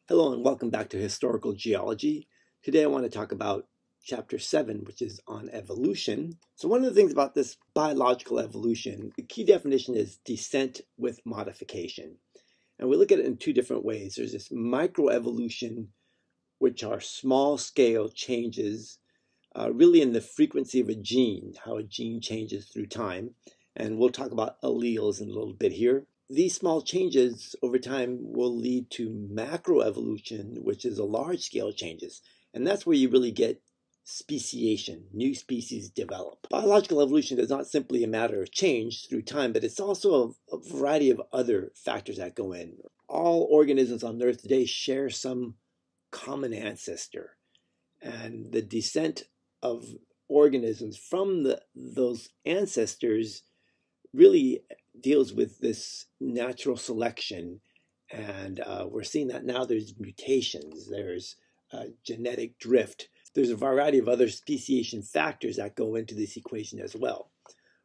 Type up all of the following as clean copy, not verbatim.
Hello and welcome back to Historical Geology. Today I want to talk about Chapter 7, which is on evolution. So one of the things about this biological evolution, the key definition is descent with modification. And we look at it in two different ways. There's this microevolution, which are small-scale changes, really in the frequency of a gene, how a gene changes through time. And we'll talk about alleles in a little bit here. These small changes over time will lead to macroevolution, which is a large-scale changes. And that's where you really get speciation, new species develop. Biological evolution is not simply a matter of change through time, but it's also a variety of other factors that go in. All organisms on Earth today share some common ancestor. And the descent of organisms from those ancestors really deals with this natural selection, and we're seeing that now. There's mutations, there's genetic drift, there's a variety of other speciation factors that go into this equation as well,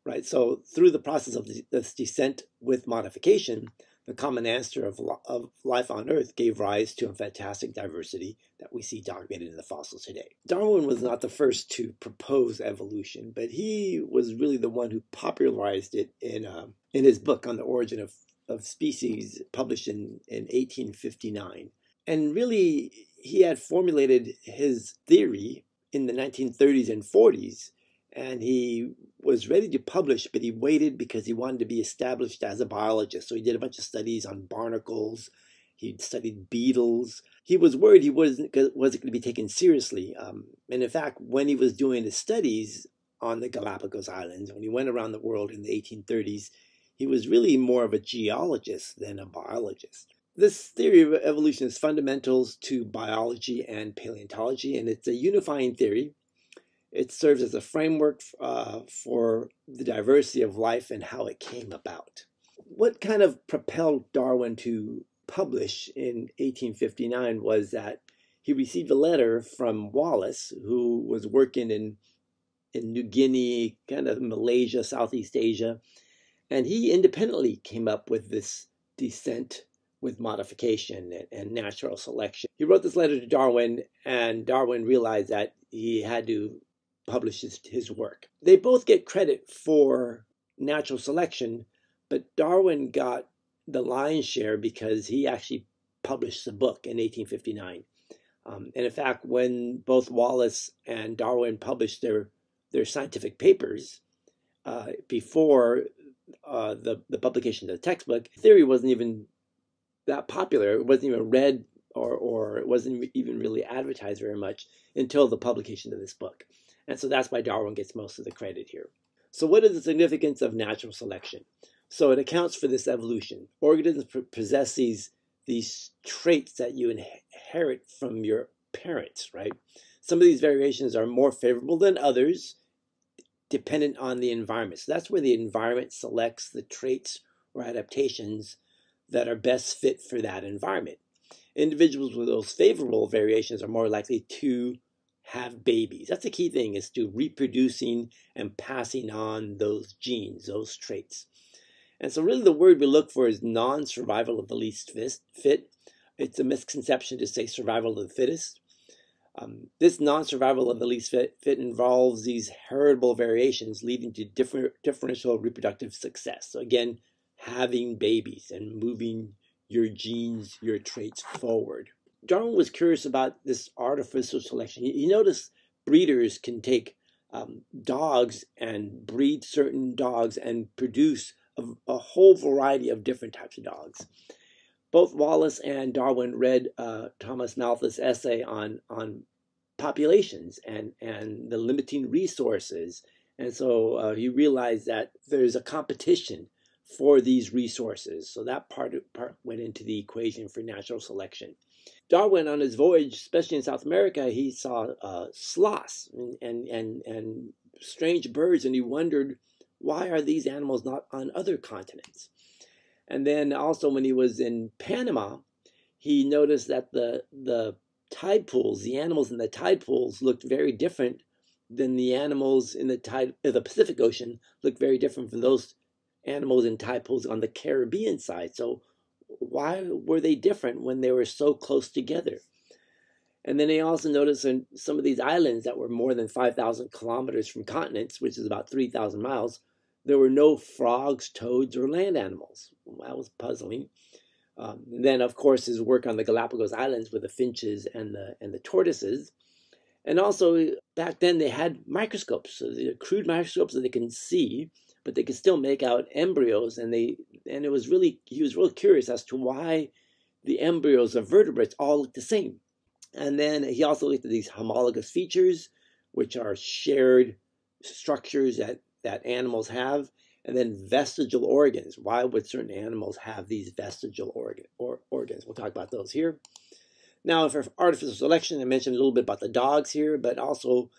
right? So through the process of this descent with modification, the common ancestor of life on Earth gave rise to a fantastic diversity that we see documented in the fossils today. Darwin was not the first to propose evolution, but he was really the one who popularized it in his book on the origin of species, published in 1859. And really, he had formulated his theory in the 1930s and 40s, and he was ready to publish, but he waited because he wanted to be established as a biologist. So he did a bunch of studies on barnacles. He studied beetles. He was worried he wasn't going to be taken seriously. And in fact, when he was doing his studies on the Galápagos Islands, when he went around the world in the 1830s, he was really more of a geologist than a biologist. This theory of evolution is fundamentals to biology and paleontology, and it's a unifying theory. It serves as a framework for the diversity of life and how it came about. What kind of propelled Darwin to publish in 1859 was that he received a letter from Wallace, who was working in New Guinea, kind of Malaysia, Southeast Asia, and he independently came up with this descent with modification and natural selection. He wrote this letter to Darwin, and Darwin realized that he had to publish his work. They both get credit for natural selection, but Darwin got the lion's share because he actually published the book in 1859. And in fact, when both Wallace and Darwin published their scientific papers before the publication of the textbook, theory wasn't even that popular. It wasn't even read or it wasn't even really advertised very much until the publication of this book. And so that's why Darwin gets most of the credit here. So what is the significance of natural selection? So it accounts for this evolution. Organisms possess these traits that you inherit from your parents, right? Some of these variations are more favorable than others, dependent on the environment. So that's where the environment selects the traits or adaptations that are best fit for that environment. Individuals with those favorable variations are more likely to have babies. That's the key thing, is to reproducing and passing on those genes, those traits. And so really the word we look for is non-survival of the least fit. It's a misconception to say survival of the fittest. This non-survival of the least fit involves these heritable variations leading to differential reproductive success. So again, having babies and moving your genes, your traits forward. Darwin was curious about this artificial selection. He noticed breeders can take dogs and breed certain dogs and produce a whole variety of different types of dogs. Both Wallace and Darwin read Thomas Malthus' essay on populations and the limiting resources. And so he realized that there's a competition for these resources. So that part went into the equation for natural selection. Darwin, on his voyage, especially in South America, he saw sloths and strange birds, and he wondered, why are these animals not on other continents? And then also when he was in Panama, he noticed that the tide pools, the animals in the tide pools looked very different than the animals in the Pacific Ocean, looked very different from those animals in tide pools on the Caribbean side. So why were they different when they were so close together? And then they also noticed in some of these islands that were more than 5,000 kilometers from continents, which is about 3,000 miles, there were no frogs, toads, or land animals. Well, that was puzzling. Then, of course, his work on the Galápagos Islands with the finches and the tortoises. And also, back then, they had microscopes, so crude microscopes that they can see, but they could still make out embryos. And he was really curious as to why the embryos of vertebrates all look the same. And then he also looked at these homologous features, which are shared structures that animals have. And then vestigial organs. Why would certain animals have these vestigial organs? We'll talk about those here. Now, for artificial selection, I mentioned a little bit about the dogs here, but also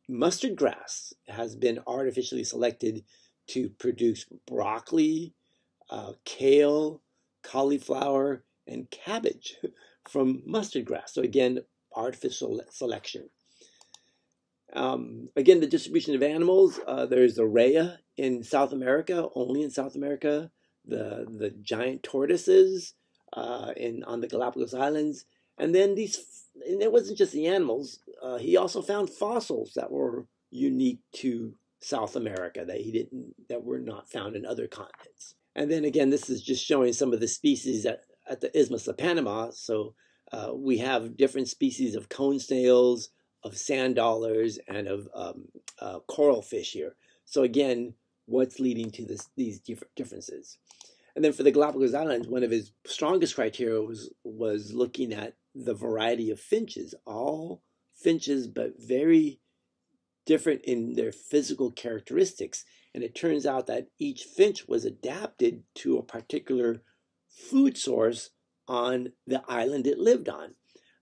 mustard grass has been artificially selected to produce broccoli, kale, cauliflower, and cabbage from mustard grass. So again, artificial selection. Again, the distribution of animals, there's the rhea in South America, only in South America, the giant tortoises on the Galápagos Islands, and then and it wasn't just the animals, he also found fossils that were unique to South America that were not found in other continents. And then again, this is just showing some of the species at the Isthmus of Panama. So we have different species of cone snails, of sand dollars, and of coral fish here. So again, what's leading to these differences? And then for the Galápagos Islands, one of his strongest criteria was looking at the variety of finches. All finches, but very different in their physical characteristics. And it turns out that each finch was adapted to a particular food source on the island it lived on.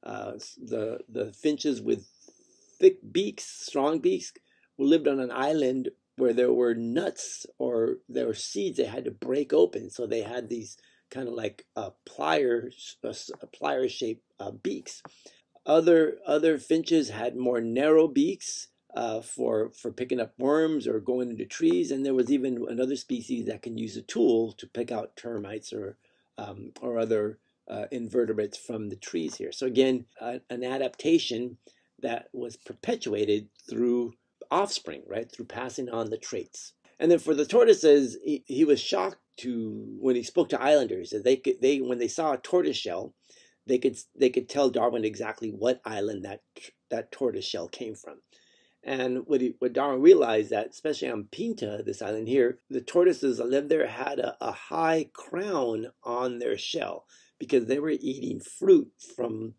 The finches with thick beaks, strong beaks, lived on an island where there were nuts or there were seeds they had to break open. So they had these kind of like plier-shaped beaks. Other finches had more narrow beaks for picking up worms or going into trees, and there was even another species that can use a tool to pick out termites or other invertebrates from the trees here. So again, an adaptation that was perpetuated through offspring, right, through passing on the traits. And then for the tortoises, he was shocked when he spoke to islanders that when they saw a tortoise shell, they could tell Darwin exactly what island that tortoise shell came from. And what Darwin realized that, especially on Pinta, this island here, the tortoises that lived there had a high crown on their shell because they were eating fruit from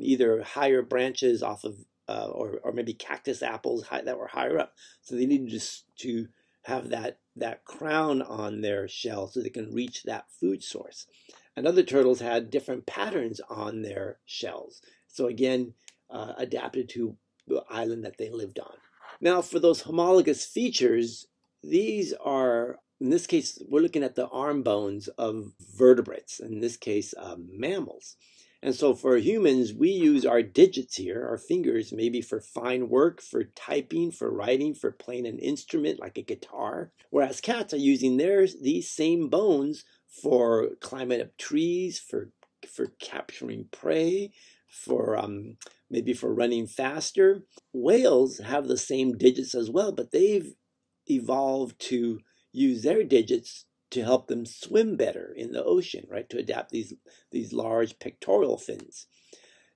either higher branches off of or maybe cactus apples that were higher up. So they needed to have that crown on their shell so they can reach that food source. And other turtles had different patterns on their shells. So again, adapted to the island that they lived on. Now for those homologous features, these are, in this case, we're looking at the arm bones of vertebrates, in this case, mammals. And so for humans, we use our digits here, our fingers, maybe for fine work, for typing, for writing, for playing an instrument like a guitar. Whereas cats are using these same bones for climbing up trees, for capturing prey, for maybe for running faster. Whales have the same digits as well, but they've evolved to use their digits to help them swim better in the ocean, right? To adapt these large pectoral fins.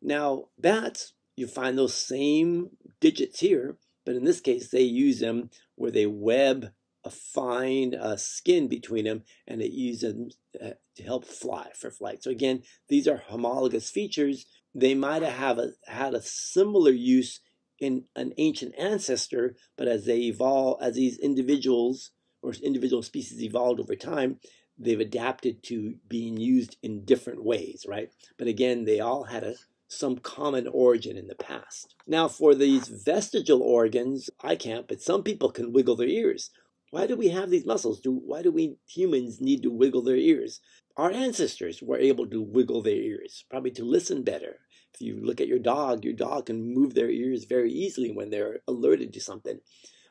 Now, bats, you find those same digits here, but in this case, they use them where they web a fine skin between them, and they use them to help fly, for flight. So again, these are homologous features. They might have had a similar use in an ancient ancestor, but as they evolve, as these individual species evolved over time, they've adapted to being used in different ways, right? But again, they all had some common origin in the past. Now, for these vestigial organs, I can't, but some people can wiggle their ears. Why do we have these muscles? Why do we humans need to wiggle their ears? Our ancestors were able to wiggle their ears, probably to listen better. If you look at your dog can move their ears very easily when they're alerted to something,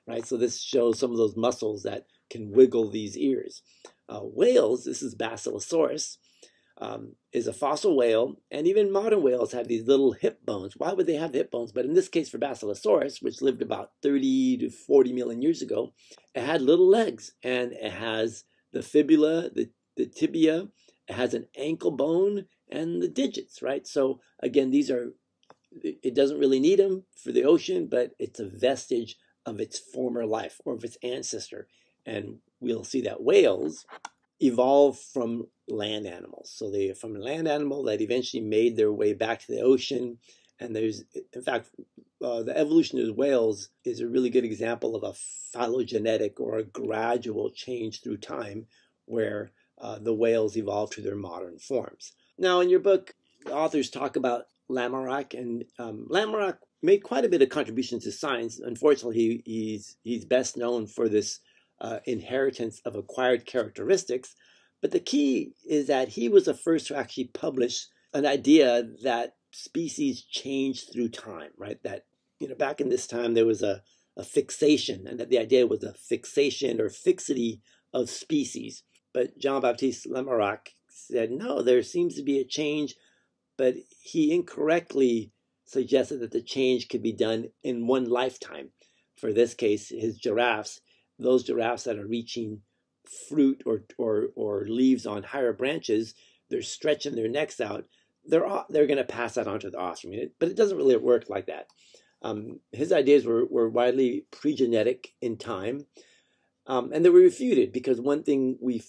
right? So this shows some of those muscles that can wiggle these ears. Whales, this is Basilosaurus, is a fossil whale, and even modern whales have these little hip bones. Why would they have hip bones? But in this case for Basilosaurus, which lived about 30 to 40 million years ago, it had little legs, and it has the fibula, the tibia, it has an ankle bone, and the digits, right? So again, it doesn't really need them for the ocean, but it's a vestige of its former life or of its ancestor. And we'll see that whales evolved from land animals. So they're from a land animal that eventually made their way back to the ocean. And in fact, the evolution of whales is a really good example of a phylogenetic or a gradual change through time where the whales evolved to their modern forms. Now, in your book, the authors talk about Lamarck, and Lamarck made quite a bit of contributions to science. Unfortunately, he's best known for this inheritance of acquired characteristics. But the key is that he was the first to actually publish an idea that species change through time, right? That, back in this time, there was a fixation, and that the idea was a fixation or fixity of species. But Jean-Baptiste de Lamarck said, no, there seems to be a change, but he incorrectly suggested that the change could be done in one lifetime. For this case, his giraffes, those giraffes that are reaching fruit or leaves on higher branches, they're stretching their necks out, they're going to pass that on to the offspring. But it doesn't really work like that. His ideas were widely pre-genetic in time, and they were refuted, because one thing we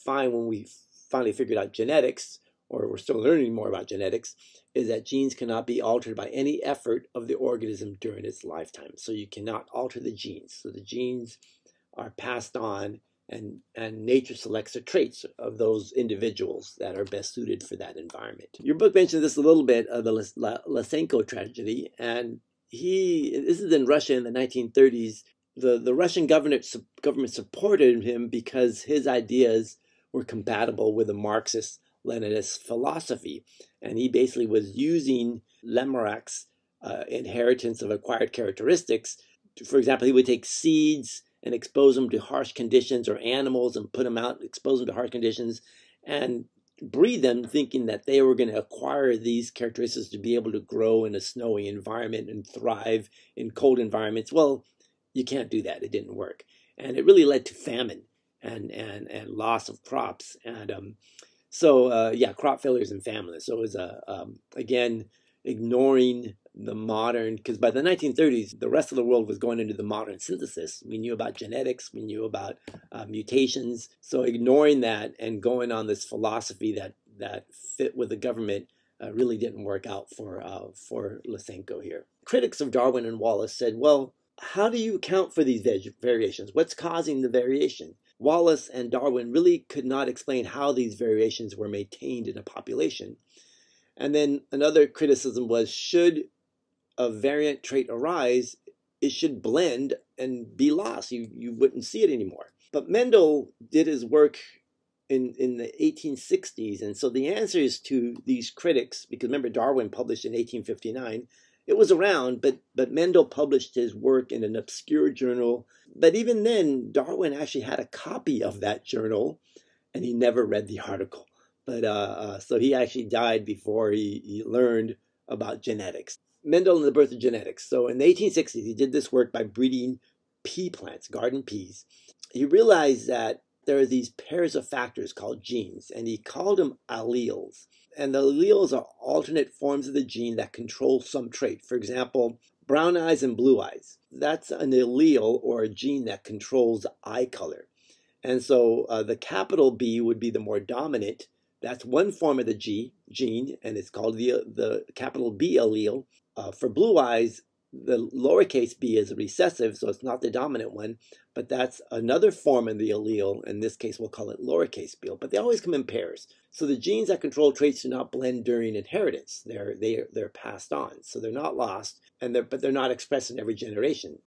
find when we finally figured out genetics, or we're still learning more about genetics, is that genes cannot be altered by any effort of the organism during its lifetime. So you cannot alter the genes. So the genes are passed on, and nature selects the traits of those individuals that are best suited for that environment. Your book mentioned this a little bit, of the Lysenko Tragedy, and this is in Russia in the 1930s. The Russian government supported him because his ideas were compatible with the Marxist-Leninist philosophy. And he basically was using Lamarck's inheritance of acquired characteristics. For example, he would take seeds and expose them to harsh conditions, or animals, and put them out, expose them to harsh conditions, and breed them, thinking that they were going to acquire these characteristics to be able to grow in a snowy environment and thrive in cold environments. Well, you can't do that. It didn't work. And it really led to famine and loss of crops. And crop failures and famine. So it was, again, ignoring the modern, because by the 1930s, the rest of the world was going into the modern synthesis. We knew about genetics, we knew about mutations. So ignoring that and going on this philosophy that fit with the government really didn't work out for Lysenko here. Critics of Darwin and Wallace said, well, how do you account for these variations? What's causing the variation? Wallace and Darwin really could not explain how these variations were maintained in a population. And then another criticism was, should a variant trait arise, it should blend and be lost. You wouldn't see it anymore. But Mendel did his work in the 1860s. And so the answers to these critics, because remember, Darwin published in 1859, it was around, but Mendel published his work in an obscure journal. But even then, Darwin actually had a copy of that journal, and he never read the article. But so he actually died before he learned about genetics. Mendel and the Birth of Genetics. So in the 1860s, he did this work by breeding pea plants, garden peas. He realized that there are these pairs of factors called genes, and he called them alleles. And the alleles are alternate forms of the gene that control some trait. For example, brown eyes and blue eyes. That's an allele, or a gene that controls eye color. And so the capital B would be the more dominant. That's one form of the gene, and it's called the capital B allele. For blue eyes, the lowercase b is a recessive, so it's not the dominant one, but that's another form of the allele. In this case, we'll call it lowercase b, but they always come in pairs. So the genes that control traits do not blend during inheritance. They're passed on, so they're not lost, but they're not expressed in every generation.